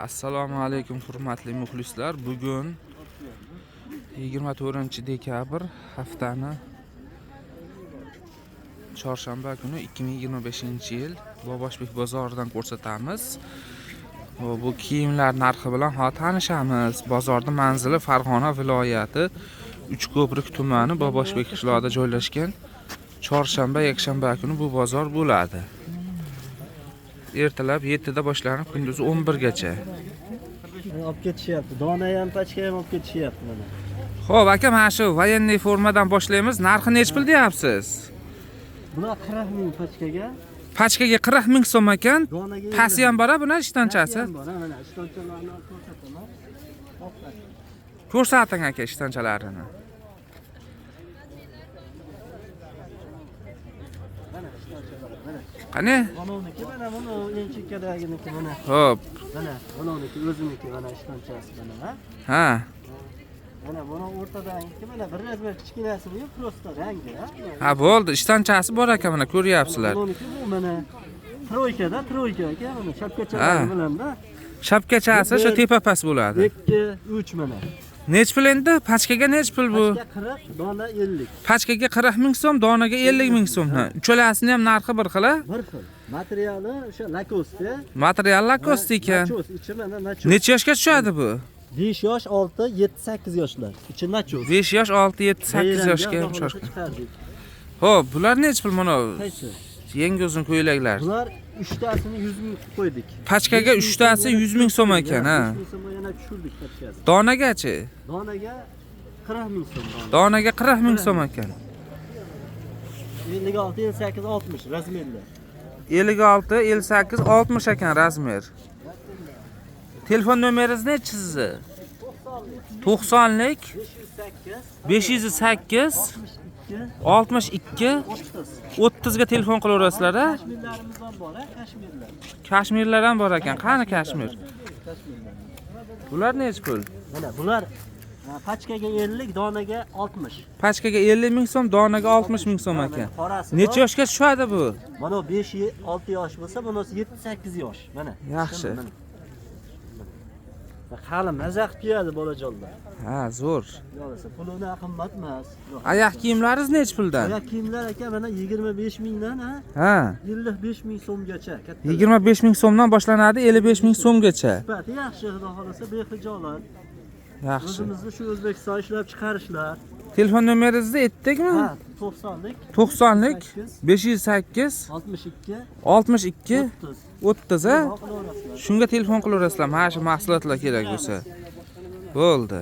Assalomu alaykum hurmatli muxlislar. Bugun 24-dekabr haftani chorshanba kuni 2025-yil Boboshbek bozoridan ko'rsatamiz. Bu kiyimlar narxi bilan tanishamiz. Bozorning manzili Farg'ona viloyati Uchko'prik tumani Boboshbek qishlog'ida joylashgan. Chorshanba, yakshanba kuni bu bozor bo'ladi. Ertalab 7 da boshlanib, kunduzi 11 gacha. Olib ketishyapti. Dona ham, pachka ham olib ketishyapti mana. Xo'p, aka, mana shu voyenniy formadan boshlaymiz. Narxi necha pul deyapsiz? Bular 40 ming pachkaga. Pachkaga 40 ming so'm ekan. Donaga Pasi ham bor, buni ishtonchasi. Mana ishtonchalarni ko'rsataman. Ko'rsating aka ishtonchalarini. Qani? Manoniki mana buni eng chekkadaginiki mana. Xo'p. Mana manoniki o'ziniki mana ishtonchasi mana. Ha. Mana buni o'rtadagiki mana bir razmer kichkinasi bu, prosta rangi. Ha, bo'ldi. Ishtonchasi bor ekan, mana ko'ryapsizlar. Manoniki bu mana troykada, troyka aka, mana shapkachalari bilan-da. Shapkachasi shu tepa-pas bo'ladi. 2, 3 mana. Nech pul endi? Pachkaga nech pul bu? Pachka 40, dona 50. Pachkaga 40 ming so'm, donaga 50 ming so'm. Uchalasini ham narxi bir xil-a? Bir xil. Materiali o'sha lakoste. Material lakoste ekan. Nachos, ichi mana nachos. Necha yoshga tushadi bu? 5 yosh, 6, 7, 8 yoshlar. İçi nachos. 5 yosh, 6, 7, 8 yoshga ham chiqadi. Xo'p, bular nech pul mana? Qaysi? Yangi uzun ko'ylaklar. Bular 3 tasini 100 ming qo'ydik. Pachkaga 3 tasi 100 ming so'm ekan, ha. 100 ming so'm yana tushirdik pachkasi. Donagachi? Donaga 40 ming so'm. Donaga 40 ming so'm ekan. 56, 58, 60 razmerlar. 56, 58, 60 ekan razmer. Telefon nomeringiz nechi sizni? 90lik 508 62 30 ga telefon qilaverasizlar, ha? Kashmirlarimiz ham bor, ha, kashmirlar. Kashmirlar ham bor ekan. Qani kashmir? Bular nechi pul? Mana bular pachkaga 50, donaga 60. Pachkaga 50 ming so'm, donaga 60 ming so'm ekan. Necha yoshga tushadi bu? Mana 5-6 yosh bo'lsa, bunisi 7-8 yosh. Mana. Yaxshi. Hali maza qilib kiyadi bolajonlar. Ha, zo'r. Yo'lsa pulini qimmat emas. Oyoq kiyimlaringiz nechi puldan? Oyoq kiyimlar aka mana 25 mingdan, ha? Ha. 55 ming so'mgacha. 25 ming so'mdan boshlanadi, 55 ming so'mgacha. Sifati yaxshi, xudo xolasa bexijolat. Yaxshi. O'zimizni shu O'zbekiston ishlab chiqarishlar. Telefon nomeringizni aytdikmi? Ha, 90lik 90lik 508 62 62 30, ha? qilaverasizlar. Shunga telefon qilaverasizlar. Mana shu mahsulotlar kerak bo'lsa. Bo'ldi.